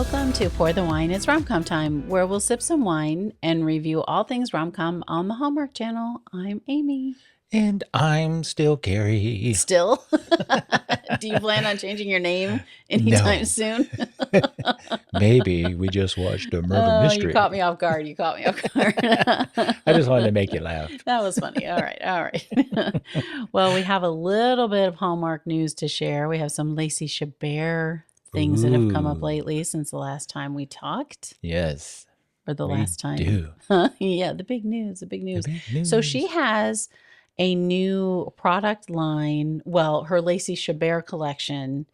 Welcome to Pour the Wine, It's Rom-Com Time, where we'll sip some wine and review all things rom-com on the Hallmark Channel. I'm Amy. And I'm still Garry. Still? Do you plan on changing your name anytime soon? Maybe. We just watched a murder mystery. You caught me off guard. I just wanted to make you laugh. That was funny. All right. Well, we have a little bit of Hallmark news to share. We have some Lacey Chabert things that have come up lately since the last time we talked. Yes. Or the last time. Yeah, the big news. The big news. So she has a new product line. Well, her Lacey Chabert collection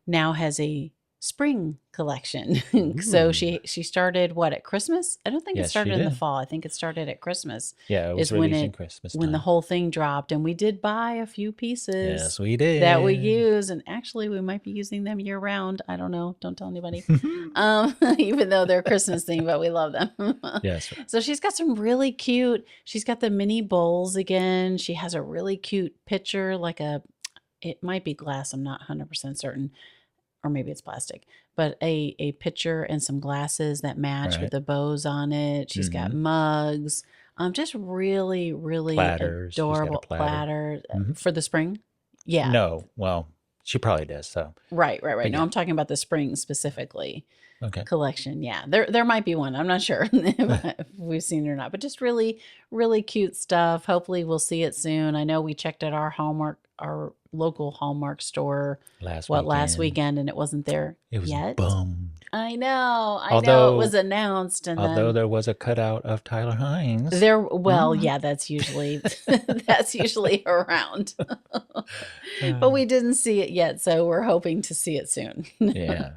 now has a spring collection. So she started at Christmas? I don't think it started in the fall. I think it started at Christmas. Yeah, it was releasing Christmas time. When the whole thing dropped, and we did buy a few pieces. Yes, we did. That we use, and actually we might be using them year round. I don't know. Don't tell anybody. Even though they're Christmas themed, but we love them. Yes. So she's got some really cute, she's got the mini bowls again. She has a really cute picture, it might be glass. I'm not 100% certain. Or maybe it's plastic, but a pitcher and some glasses that match with the bows on it. She's got mugs, just really, really adorable platter for the spring. Yeah. No, well, she probably does. So right. No, I'm talking about the spring specifically. Okay. Collection. Yeah, there might be one. I'm not sure if we've seen it or not, but just really, really cute stuff. Hopefully we'll see it soon. I know we checked at our local Hallmark store last weekend, and it wasn't there yet. It was yet. bummed. I know it was announced, and although there was a cutout of Tyler Hines. Yeah, that's usually around. But we didn't see it yet, so we're hoping to see it soon. Yeah.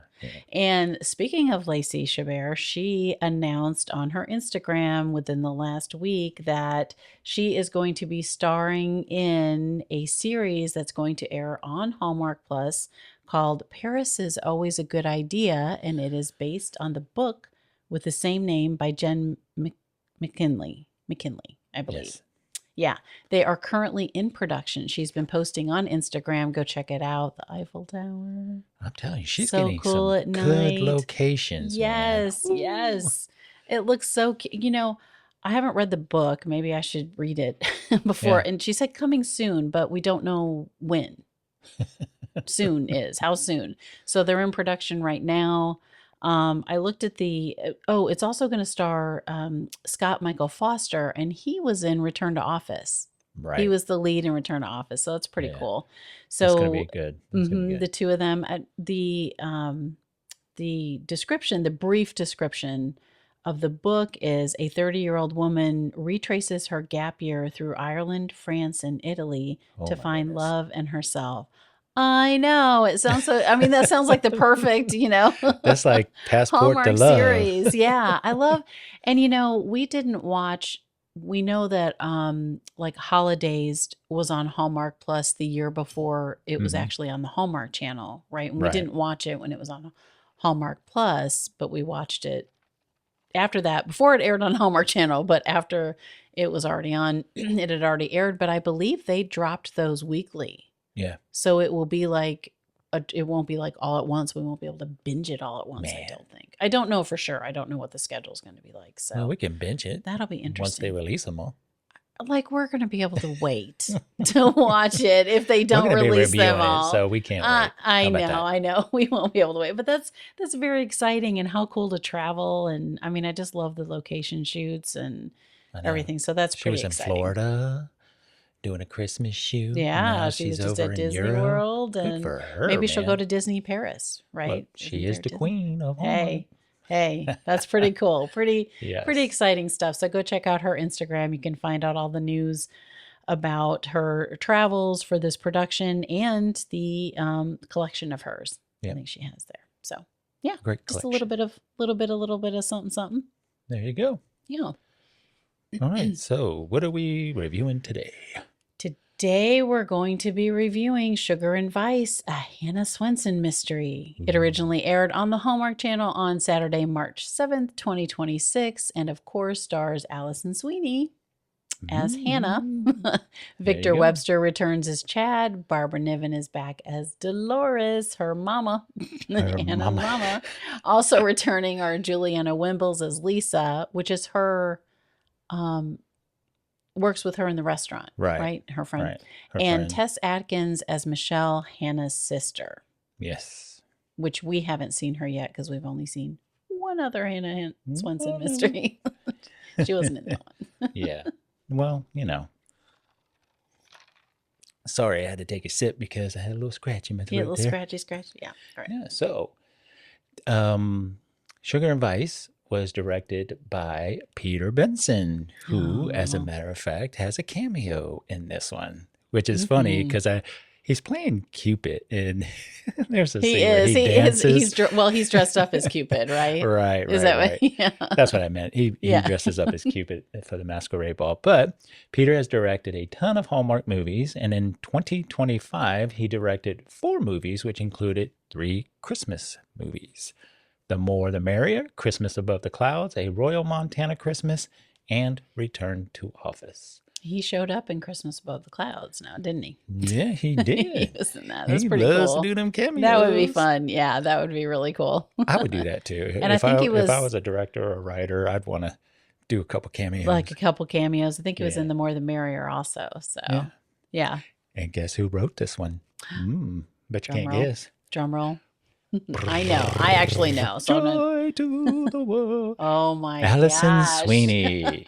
And speaking of Lacey Chabert, she announced on her Instagram within the last week that she is going to be starring in a series that's going to air on Hallmark Plus called Paris is Always a Good Idea, and it is based on the book with the same name by Jen McKinley, I believe. Yes. Yeah, they are currently in production. She's been posting on Instagram. Go check it out. The Eiffel Tower. I'm telling you, she's getting cool some good locations. Yes, man. Yes. It looks so cute. I haven't read the book. Maybe I should read it before. Yeah. And she said coming soon, but we don't know when. Soon is. How soon? So they're in production right now. I looked at it's also going to star Scott Michael Foster, and he was in Return to Office. Right. He was the lead in Return to Office, so that's pretty cool. So it's going to be good. The two of them, the description, the brief description of the book is a 30-year-old woman retraces her gap year through Ireland, France, and Italy to find love and herself. I know. It sounds so, that sounds like the perfect, That's like Passport Hallmark to Love series. Yeah. I love, and we didn't watch, we know that Holidays was on Hallmark Plus the year before it was actually on the Hallmark Channel, right? And we didn't watch it when it was on Hallmark Plus, but we watched it after that, before it aired on Hallmark Channel, but after it was already on, it had already aired, but I believe they dropped those weekly. Yeah. So it will be it won't be like all at once. We won't be able to binge it all at once, I don't think. I don't know for sure. I don't know what the schedule is going to be like. So well, we can binge it. That'll be interesting. Once they release them all. We're going to be able to wait to watch it if they don't release them all. So we can't wait. I know. We won't be able to wait. But that's very exciting, and how cool to travel. And I just love the location shoots and everything. So that's pretty exciting. She was in Florida doing a Christmas shoot. Yeah, she's just at Disney World, and for her, maybe she'll go to Disney Paris, right? Well, she is the queen of Hallmark. Hey, that's pretty cool. Pretty exciting stuff. So go check out her Instagram. You can find out all the news about her travels for this production and the collection of hers. I think she has there. So yeah, great just collection. a little bit of something. There you go. Yeah. All right. So what are we reviewing today? Today we're going to be reviewing Sugar and Vice, a Hannah Swensen mystery. It originally aired on the Hallmark Channel on Saturday, March 7th, 2026, and of course stars Alison Sweeney. as Hannah. Victor go. Webster returns as Chad. Barbara Niven is back as Dolores, her mama. Hannah's mama. Also returning are Juliana Wimbles as Lisa, which is her, works with her in the restaurant, right? Her friend. Right. Her and friend. Tess Atkins as Michelle, Hannah's sister. Yes. Which we haven't seen her yet because we've only seen one other Hannah Swensen Mystery. She wasn't in that one. Yeah. Well, you know. Sorry, I had to take a sip because I had a little scratch in my throat. Yeah, a little scratchy. Yeah. All right. Yeah. So, Sugar and Vice was directed by Peter Benson, who, as a matter of fact, has a cameo in this one, which is funny because he's playing Cupid, and there's a scene where he dances. He's dressed up as Cupid, right? Right. Is that right? Yeah. That's what I meant. He dresses up as Cupid for the masquerade ball. But Peter has directed a ton of Hallmark movies, and in 2025, he directed 4 movies, which included 3 Christmas movies. The More the Merrier, Christmas Above the Clouds, A Royal Montana Christmas, and Return to Office. He showed up in Christmas Above the Clouds now, didn't he? Yeah, he did. He was in that. That's pretty cool. He loves to do them cameos. That would be fun. Yeah, that would be really cool. I would do that too. And if I was a director or a writer, I'd want to do a couple cameos. Like a couple cameos. I think he was in The More the Merrier also. So, yeah. And guess who wrote this one? Bet you can't guess. Drum roll. I know. I actually know. So Joy to the world. Oh my Alison Sweeney.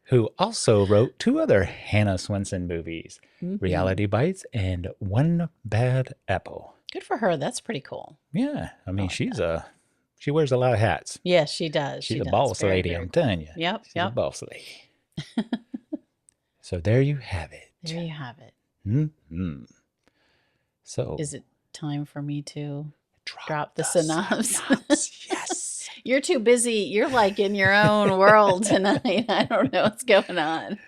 Who also wrote 2 other Hannah Swensen movies, Reality Bites and One Bad Apple. Good for her. That's pretty cool. Yeah. I mean, she wears a lot of hats. Yes, she does. She's a boss lady, I'm telling you. Yep. She's a boss lady. So there you have it. There you have it. Mm-hmm. So is it time for me to drop the synopsis? Yes. You're too busy. You're like in your own world tonight. I don't know what's going on.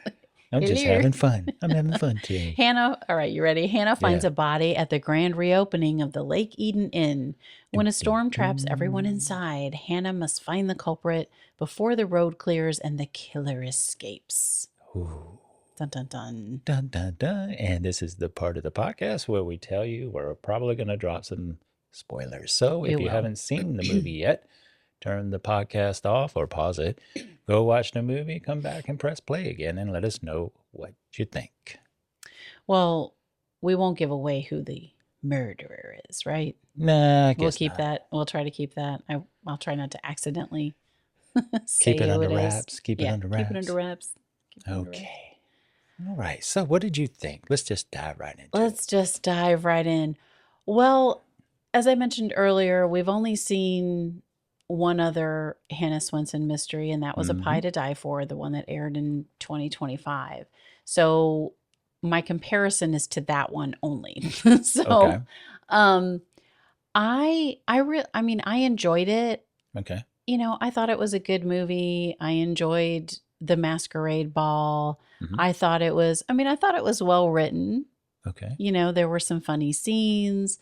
I'm just having fun. I'm having fun today. Hannah, all right, you ready? Hannah finds a body at the grand reopening of the Lake Eden Inn. When a storm traps everyone inside, Hannah must find the culprit before the road clears and the killer escapes. Ooh. Dun, dun, dun. Dun, dun, dun. And this is the part of the podcast where we tell you we're probably going to drop some spoilers. So if you haven't seen the movie yet, turn the podcast off or pause it, go watch the movie, come back and press play again and let us know what you think. Well, we won't give away who the murderer is, right? Nah, I guess we'll keep not. that. We'll try to keep that. I'll try not to accidentally keep it under wraps. Keep it under wraps. Okay. All right. So what did you think? Let's just dive right into it. Let's just dive right in. Well, as I mentioned earlier, we've only seen one other Hannah Swensen Mystery, and that was A Pie to Die For, the one that aired in 2025. So my comparison is to that one only. So I enjoyed it. Okay. You know, I thought it was a good movie. I enjoyed the masquerade ball. I thought it was well written. Okay. You know, there were some funny scenes.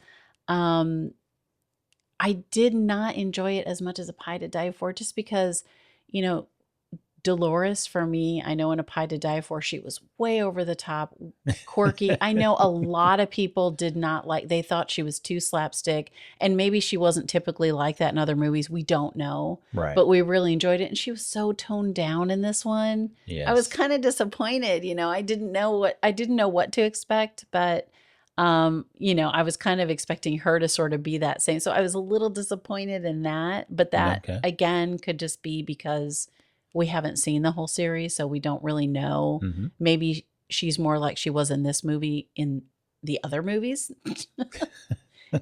I did not enjoy it as much as A Pie to Die For, just because, you know, Dolores, for me, I know in A Pie to Die For, she was way over the top, quirky. I know a lot of people did not like, they thought she was too slapstick, and maybe she wasn't typically like that in other movies. We don't know. Right. But we really enjoyed it. And she was so toned down in this one. Yes. I was kind of disappointed. You know, I didn't know what to expect, but you know, I was kind of expecting her to sort of be that same. So I was a little disappointed in that, but that again could just be because we haven't seen the whole series, so we don't really know. Maybe she's more like she was in this movie in the other movies.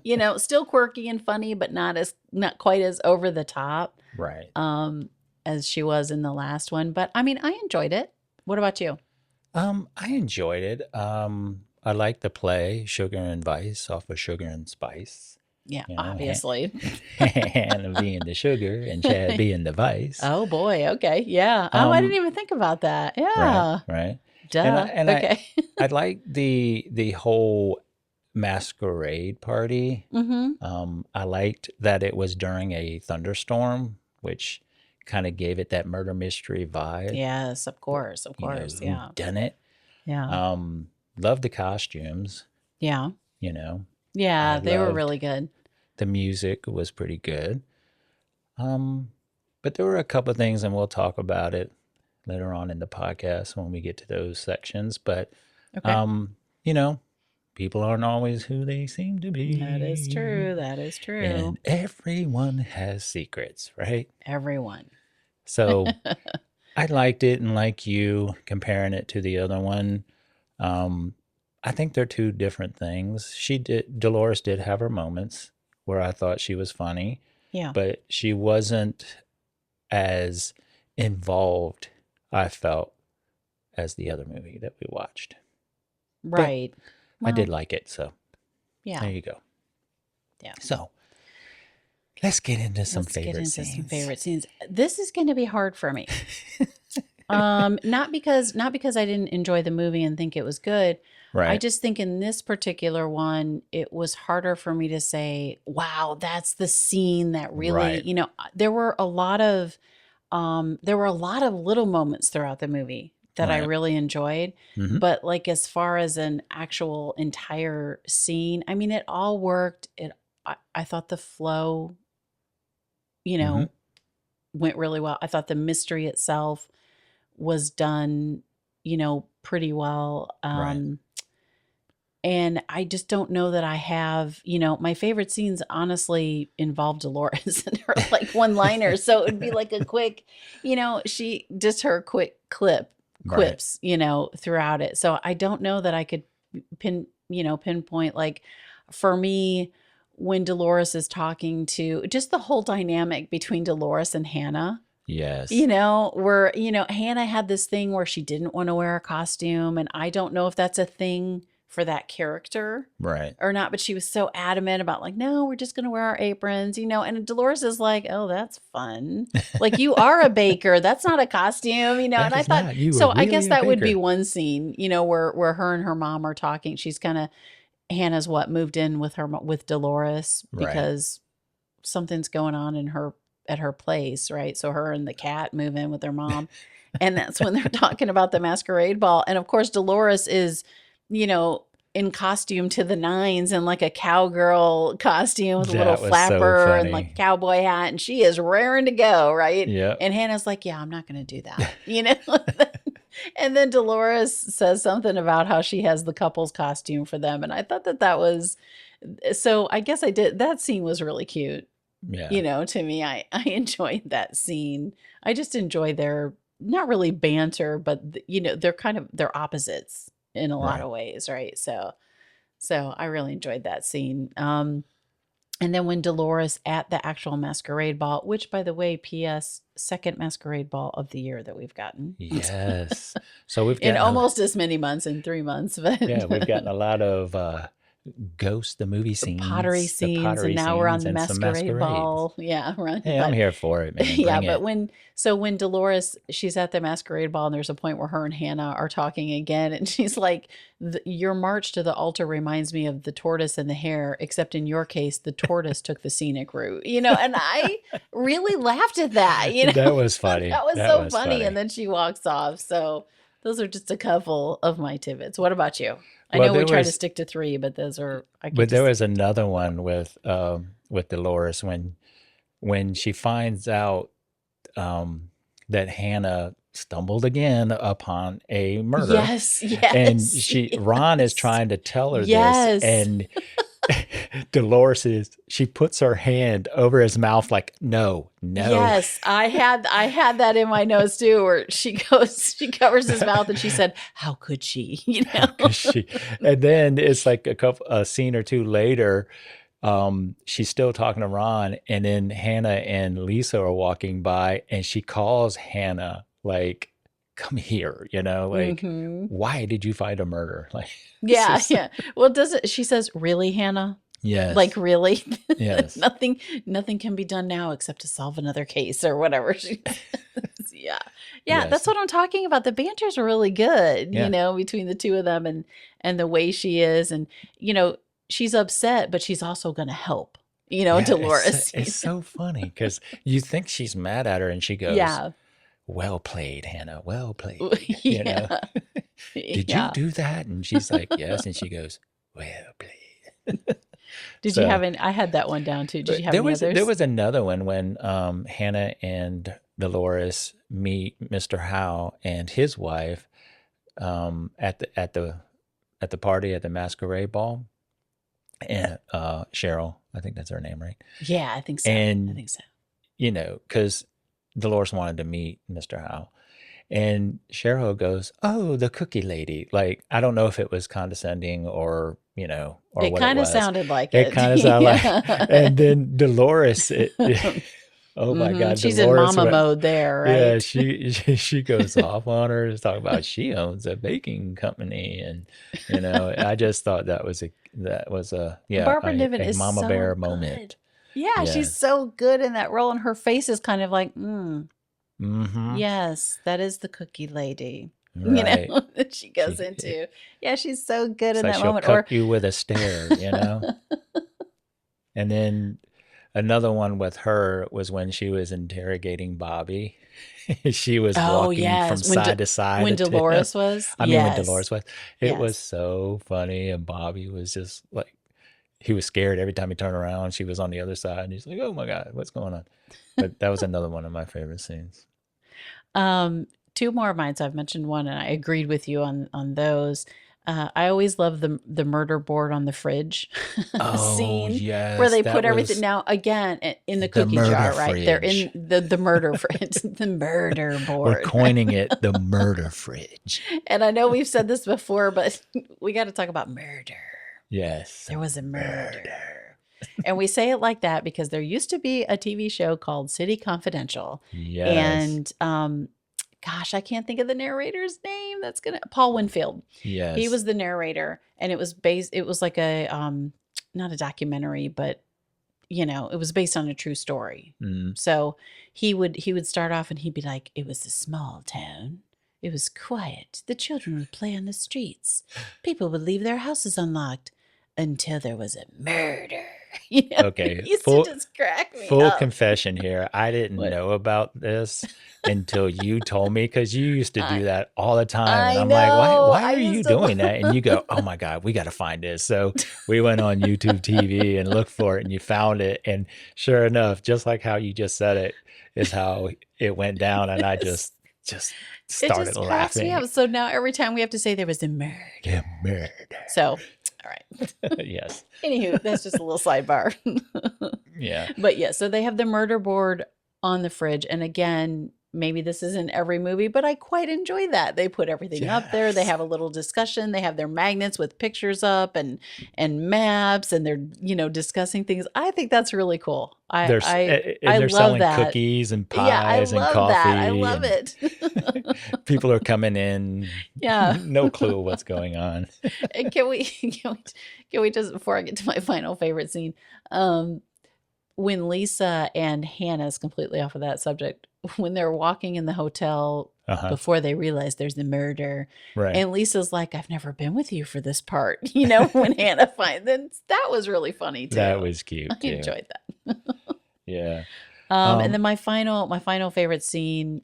You know, still quirky and funny, but not quite as over the top. Right. As she was in the last one. But I mean, I enjoyed it. What about you? I enjoyed it. I like the play Sugar and Vice off of Sugar and Spice. Yeah, you know, obviously. Hannah being the sugar and Chad being the vice. Oh, boy. Okay. Yeah. I didn't even think about that. Yeah. Right. Duh. And okay. I like the whole masquerade party. I liked that it was during a thunderstorm, which kind of gave it that murder mystery vibe. Yes, of course. Yeah. Whodunit. Yeah. Loved the costumes. Yeah. I they were loved really good. The music was pretty good. But there were a couple of things, and we'll talk about it later on in the podcast when we get to those sections. But, people aren't always who they seem to be. That is true. And everyone has secrets, right? Everyone. So I liked it, and like you, comparing it to the other one, I think they're two different things. Dolores did have her moments where I thought she was funny. Yeah. But she wasn't as involved, I felt, as the other movie that we watched. Right. I did like it, so yeah. There you go. Yeah. So let's get into some favorite scenes. This is going to be hard for me. Not because I didn't enjoy the movie and think it was good. Right. I just think in this particular one, it was harder for me to say, wow, that's the scene that really, there were a lot of little moments throughout the movie that I really enjoyed. Mm-hmm. But like, as far as an actual entire scene, I mean, it all worked. I thought the flow, went really well. I thought the mystery itself was done, pretty well. Right. And I just don't know that I have, my favorite scenes honestly involve Dolores and her like one-liners. So it would be like a quick, she just her quick quips, throughout it. So I don't know that I could pinpoint, like, for me, when Dolores is talking to, just the whole dynamic between Dolores and Hannah. Yes. Where, Hannah had this thing where she didn't want to wear a costume. And I don't know if that's a thing for that character, right, or not, but she was so adamant about, like, no, we're just going to wear our aprons, and Dolores is like, oh, that's fun. Like, you are a baker. That's not a costume, and I thought, so really I guess that would be one scene, where her and her mom are talking. She's kind of, Hannah's moved in with Dolores because something's going on at her place. Right. So her and the cat move in with their mom. And that's when they're talking about the masquerade ball. And of course, Dolores is, in costume to the nines, and like a cowgirl costume with a little flapper and like cowboy hat. And she is raring to go. Right. Yeah. And Hannah's like, yeah, I'm not going to do that. And then Dolores says something about how she has the couple's costume for them. And I thought that was, so I guess that scene was really cute. Yeah. To me, I enjoyed that scene. I just enjoy their, not really banter, but they're opposites in a lot of ways, right? So I really enjoyed that scene. And then when Dolores at the actual masquerade ball, which, by the way, P.S., second masquerade ball of the year that we've gotten. Yes. So we've gotten in almost as many months, in 3 months. But yeah, we've gotten a lot of Ghost, the movie scenes, pottery scenes, and now we're on the masquerade ball. Yeah, right. Hey, I'm here for it, man. Yeah, but when Dolores, she's at the masquerade ball, and there's a point where her and Hannah are talking again, and she's like, your march to the altar reminds me of the tortoise and the hare, except in your case, the tortoise took the scenic route, and I really laughed at that, That was funny. That was so funny. And then she walks off. So those are just a couple of my tidbits. What about you? I know we try to stick to 3, but those are. There was another one with Dolores when she finds out that Hannah stumbled again upon a murder. Yes. And Ron is trying to tell her this, and Dolores she puts her hand over his mouth like, no. Yes, I had that in my notes too, where she covers his mouth, and she said, how could she? How could she? And then it's like a scene or two later, she's still talking to Ron, and then Hannah and Lisa are walking by, and she calls Hannah like, come here, like, why did you find a murder? Like, yeah. Well, she says, really, Hannah? Yes. Like, really? Yes. Nothing can be done now except to solve another case or whatever. Yeah. Yes. That's what I'm talking about. The banter's really good, between the two of them, and the way she is, and she's upset, but she's also going to help. Yeah, Dolores. it's so funny because you think she's mad at her and she goes, Yeah. well played, Hannah, well played. Yeah. Did you Yeah. do that? And she's like, yes. And she goes, well played. Did you So have any? I had that one down too. Did you have there any there others? was another one when Hannah and Dolores meet Mr. Howe and his wife at the party at the masquerade ball. And Cheryl, I think that's her name, right? Yeah, I think so. And because Dolores wanted to meet Mr. Howe. And Cheryl goes, oh, the cookie lady. Like, I don't know if it was condescending or or It what it kind of was. sounded like It it. kind of sounded like, and then Dolores, oh my God, She's in Dolores mama went, mode there, yeah, right? she goes off on her to talk about she owns a baking company. And, I just thought that was Barbara Niven a is mama so bear good. moment. Yeah, she's Yes. so good in that role, and her face is kind of like, Mm-hmm. yes, that is the cookie lady. Right. That she goes into. Yeah, she's so good It's in like that she'll moment. cuck you with a stare, And then another one with her was when she was interrogating Bobby. She was Oh, walking from yes. side to side When to him. Dolores was? I mean, when Yes. Dolores was, it was Yes. so funny. And Bobby was just like, he was scared every time he turned around. She was on the other side. And he's like, oh my God, what's going on? But that was another one of my favorite scenes. Two more of mine. So I've mentioned one, and I agreed with you on those. I always love the murder board on the fridge Oh, scene where yes. they That put everything was now again in the the cookie murder jar, right? They're fridge. in the murder fridge, the murder We're board. coining it the murder fridge. And I know we've said this before, but we got to talk about murder. Yes. There was a murder. And we say it like that because there used to be a TV show called City Confidential. Yes. And gosh, I can't think of the narrator's name. Paul Winfield. Yes. He was the narrator, and it was like a not a documentary, but it was based on a true story. So he would start off and he'd be like, it was a small town. It was quiet. The children would play on the streets. People would leave their houses unlocked until there was a murder. Okay. It used to just crack me Full up. confession here. I didn't know about this until you told me, because you used to do that all the time. And I'm like, why are you doing that? And you go, oh my God, we got to find this. So we went on YouTube TV and looked for it, and you found it. And sure enough, just like how you just said it, is how it went down. And I just started laughing. Me up. So now every time we have to say there was a murder. Yeah, murder. So, all right. Yes. Anywho, that's just a little sidebar. Yeah. But yeah, so they have the murder board on the fridge. And again, maybe this isn't every movie, but I quite enjoy that. They put everything up there. They have a little discussion. They have their magnets with pictures up and maps, and they're discussing things. I think that's really cool. They're love selling that. cookies and pies Yeah, I and love coffee. that. I love it. People are coming in. Yeah. No clue what's going on. And can we just, before I get to my final favorite scene, when Lisa and Hannah is completely off of that subject, when they're walking in the hotel before they realize there's the murder, right? And Lisa's like, "I've never been with you for this part," when Hannah finds that was really funny too. That was cute. I enjoyed that. Yeah. And then my final favorite scene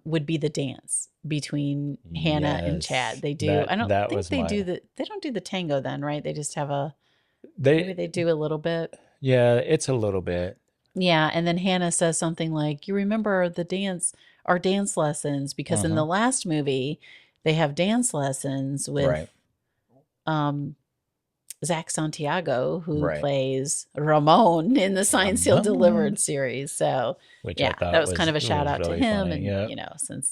would be the dance between Hannah and Chad. They do. I don't think they don't do the tango then, right? They just have maybe they do a little bit. Yeah, it's a little bit. Yeah, and then Hannah says something like, "You remember our dance lessons?" Because in the last movie, they have dance lessons with Zach Santiago, who plays Ramon in the Signed, Sealed, Delivered series. So, I thought that was kind of a shout out really to him. Funny. And,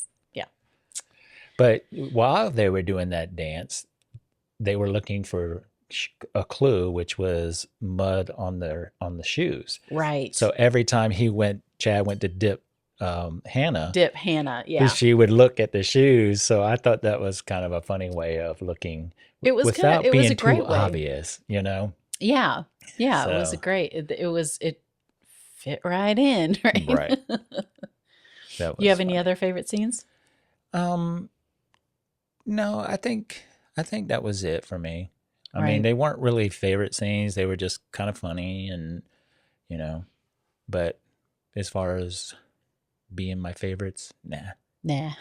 But while they were doing that dance, they were looking for a clue, which was mud on the shoes. Right. So every time Chad went to dip Hannah, yeah, she would look at the shoes. So I thought that was kind of a funny way of looking. It was without being too obvious, Yeah, so. It was it fit right in, right? Right. You have any other favorite scenes? No, I think that was it for me. I mean, they weren't really favorite scenes. They were just kind of funny, and you know. But as far as being my favorites, nah. Nah.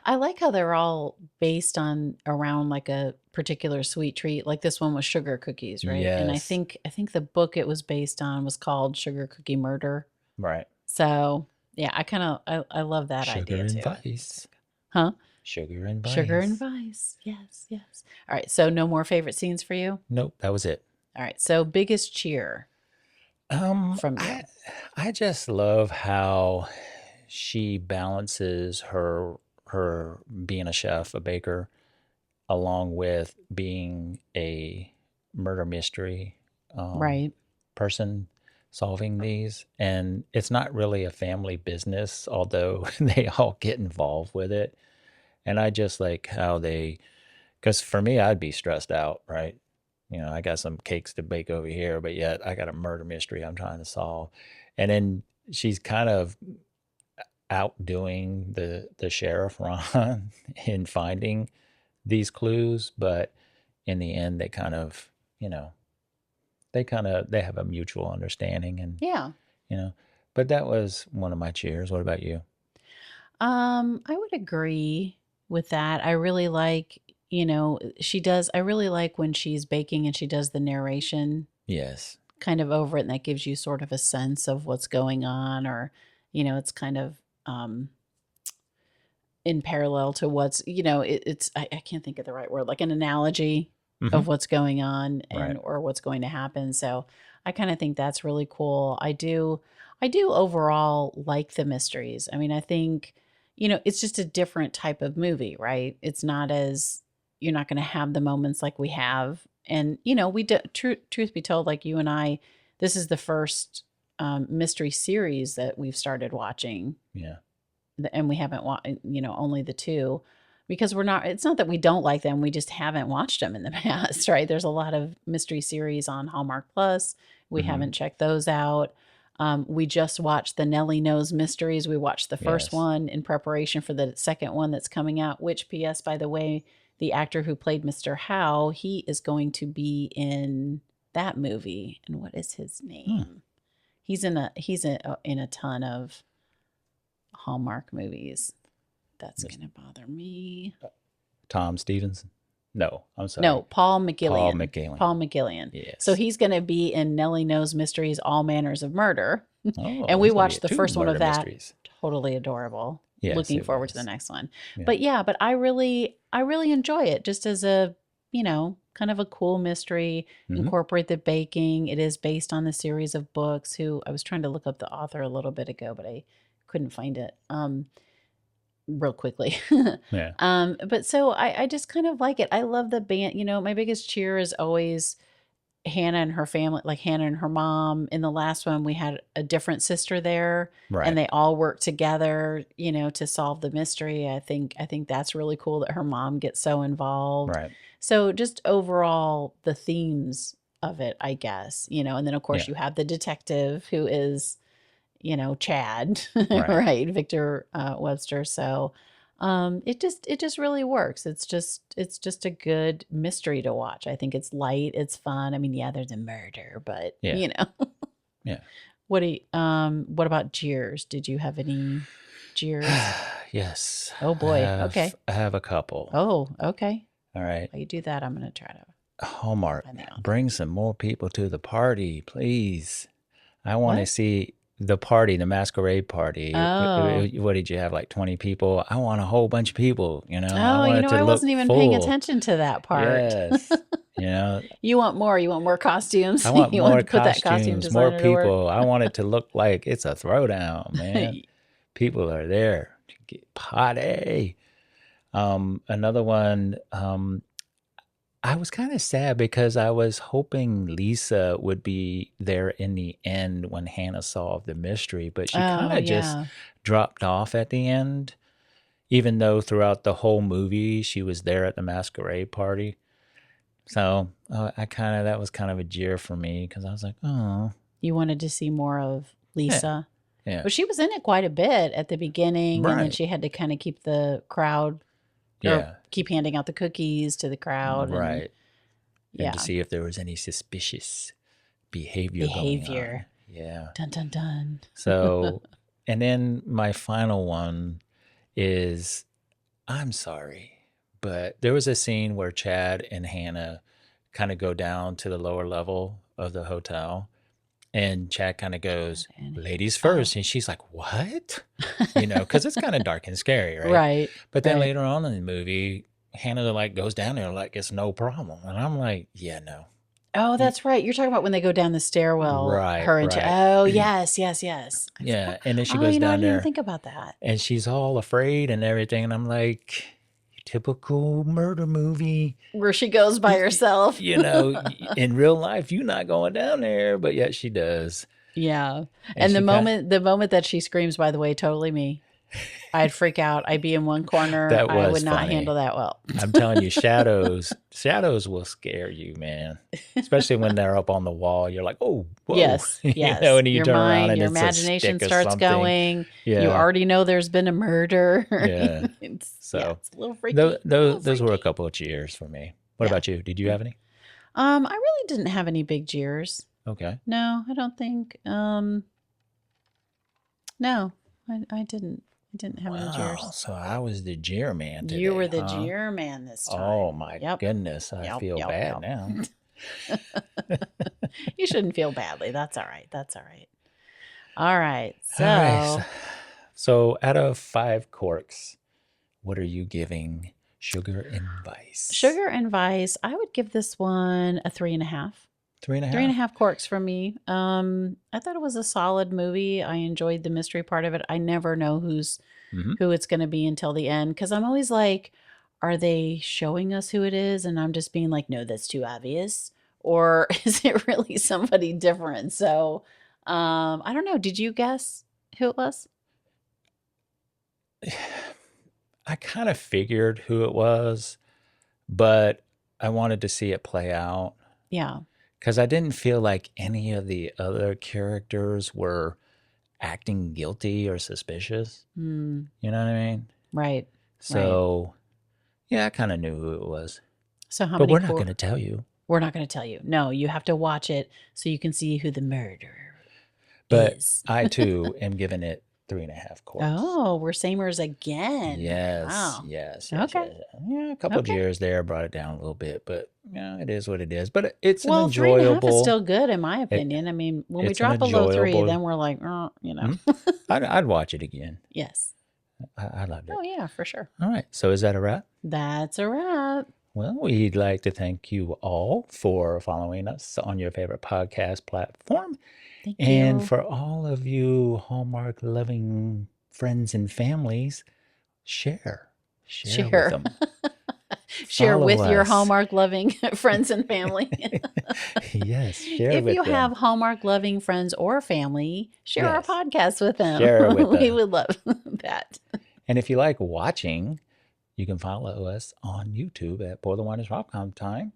I like how they're all based on around like a particular sweet treat. Like this one was sugar cookies, right? And I Yes. think the book it was based on was called Sugar Cookie Murder. Right. So yeah, I love that Sugar idea and too. vice. Huh? Sugar and Sugar and vice. vice. Yes, yes. All right. So no more favorite scenes for you? Nope, that was it. All right. So biggest cheer from you. I just love how she balances her being a chef, a baker, along with being a murder mystery Right. person solving these. And it's not really a family business, although they all get involved with it. And I just like how because for me, I'd be stressed out, right? You know, I got some cakes to bake over here, but yet I got a murder mystery I'm trying to solve. And then she's kind of outdoing the sheriff Ron in finding these clues, but in the end they kind of, they have a mutual understanding, and Yeah. But that was one of my cheers. What about you? I would agree with that. I really like, I really like when she's baking and she does the narration Yes. kind of over it, and that gives you sort of a sense of what's going on, or, it's kind of in parallel to what's, I can't think of the right word, like an analogy of what's going on Right. or what's going to happen. So I kind of think that's really cool. I do overall like the mysteries. I mean, I think, it's just a different type of movie, right? It's not as, you're not going to have the moments like we have. And, we do, truth be told, like you and I, this is the first mystery series that we've started watching. Yeah. And we haven't watched, only the two, because it's not that we don't like them. We just haven't watched them in the past, right? There's a lot of mystery series on Hallmark Plus. We haven't checked those out. We just watched the Nellie Knows Mysteries. We watched the first one in preparation for the second one that's coming out, which, P.S., by the way, the actor who played Mr. Howe, he is going to be in that movie. And what is his name? He's in a ton of Hallmark movies. That's going to bother me. Tom Stevenson? No, I'm sorry. No, Paul McGillian. Paul McGillian. Yes. So he's going to be in Nellie Knows Mysteries, All Manners of Murder. Oh, and we watched the first one of that. Mysteries. Totally adorable. Yes, looking forward to the next one. Yeah. But I really enjoy it just as a, kind of a cool mystery. Incorporate the baking. It is based on the series of books I was trying to look up the author a little bit ago, but I couldn't find it real quickly. But so I just kind of like it. I love the band. My biggest cheer is always Hannah and her family, like Hannah and her mom. In the last one, we had a different sister there, and they all worked together, to solve the mystery. I think that's really cool that her mom gets so involved. Right. So just overall, the themes of it, I guess, and then of course you have the detective who is, Chad, right? Victor Webster. So it just really works. It's just a good mystery to watch. I think it's light, it's fun. I mean, there's a murder, but Yeah. What about jeers? Did you have any jeers? Yes. Oh boy. Okay. I have a couple. Oh, okay. All right. While you do that, I'm going to try to Hallmark, bring some more people to the party, please. I want to see the party, the masquerade party. Oh. What did you have, like 20 people? I want a whole bunch of people, I wasn't even paying attention to that part. Yes. You want more costumes. I want you more want to put costumes, that costume more designer people. I want it to look like it's a throwdown, man. People are there to get party. Another one, I was kind of sad because I was hoping Lisa would be there in the end when Hannah solved the mystery, but she kind of just dropped off at the end, even though throughout the whole movie she was there at the masquerade party. So that was kind of a jeer for me because I was like, oh. You wanted to see more of Lisa. Yeah. Well, she was in it quite a bit at the beginning, and then she had to kind of keep the crowd. Keep handing out the cookies to the crowd. Right. And to see if there was any suspicious behavior going on. Yeah. Dun, dun, dun. So, and then my final one is, I'm sorry, but there was a scene where Chad and Hannah kind of go down to the lower level of the hotel, and Chad kind of goes, ladies first. And she's like, what? Because it's kind of dark and scary, right? Right. But then later on in the movie, Hannah like goes down there like it's no problem. And I'm like, yeah, no. Oh, that's right. You're talking about when they go down the stairwell. Right. Her and right. Oh, yes. Yeah. And then she goes down I didn't there. even think about that. And she's all afraid and everything. And I'm like, typical murder movie. Where she goes by herself. In real life, you're not going down there, but yet she does. Yeah. And the moment that she screams, by the way, totally me. I'd freak out. I'd be in one corner. I would not handle that well. I'm telling you, shadows will scare you, man. Especially when they're up on the wall. You're like, oh, whoa. Yes. And you your turn around and your it's imagination a stick starts or something. going. Yeah. You already know there's been a murder. Yeah. It's a little freaky. Those were a couple of cheers for me. What about you? Did you have any? I really didn't have any big jeers. Okay. No, I don't think. No, I didn't. I didn't have any jeers. So I was the jeer man today. You were the jeer man this time. Oh my goodness. I feel bad now. You shouldn't feel badly. That's all right. All right. So out of 5 corks, what are you giving Sugar and Vice? Sugar and Vice, I would give this one a 3.5. 3.5? 3.5 corks from me. I thought it was a solid movie. I enjoyed the mystery part of it. I never know who it's going to be until the end, because I'm always like, are they showing us who it is? And I'm just being like, no, that's too obvious. Or is it really somebody different? So I don't know. Did you guess who it was? I kind of figured who it was, but I wanted to see it play out. Yeah. Because I didn't feel like any of the other characters were acting guilty or suspicious. You know what I mean? Right. So, yeah, I kind of knew who it was. So but we're not going to tell you. We're not going to tell you. No, you have to watch it so you can see who the murderer is. But I, too, am giving it 3.5 corks. Oh, we're samers again. Yes. Wow. Yes. Okay. Yeah, a couple of years there brought it down a little bit, but it is what it is. But it's an enjoyable. 3.5 is still good in my opinion. I mean, when we drop below 3, then we're like, I'd watch it again. Yes. I loved it. Oh yeah, for sure. All right. So is that a wrap? That's a wrap. Well, we'd like to thank you all for following us on your favorite podcast platform. Thank you. And for all of you Hallmark loving friends and families, share with them. Share with your Hallmark loving friends and family. Yes, share if with you them. have Hallmark loving friends or family, share our podcast with them. Share it with them. We would love that. And if you like watching, you can follow us on YouTube at Pour the Wine is Rom-Com Time.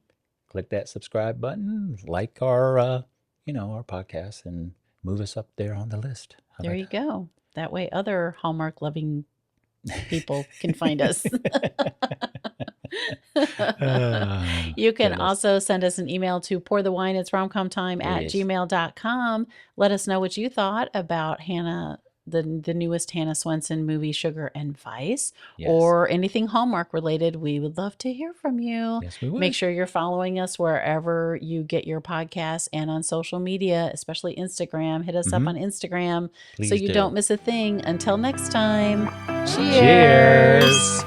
Click that subscribe button, like our our podcast, and move us up there on the list. There you go. That way other Hallmark loving people can find us. You can also send us an email to pourthewineitsrom.bsky.social@gmail.com. Let us know what you thought about Hannah, the newest Hannah Swensen movie, Sugar and Vice, or anything Hallmark related. We would love to hear from you. Yes, we would. Make sure you're following us wherever you get your podcasts and on social media, especially Instagram. Hit us up on Instagram so you don't miss a thing. Until next time, cheers.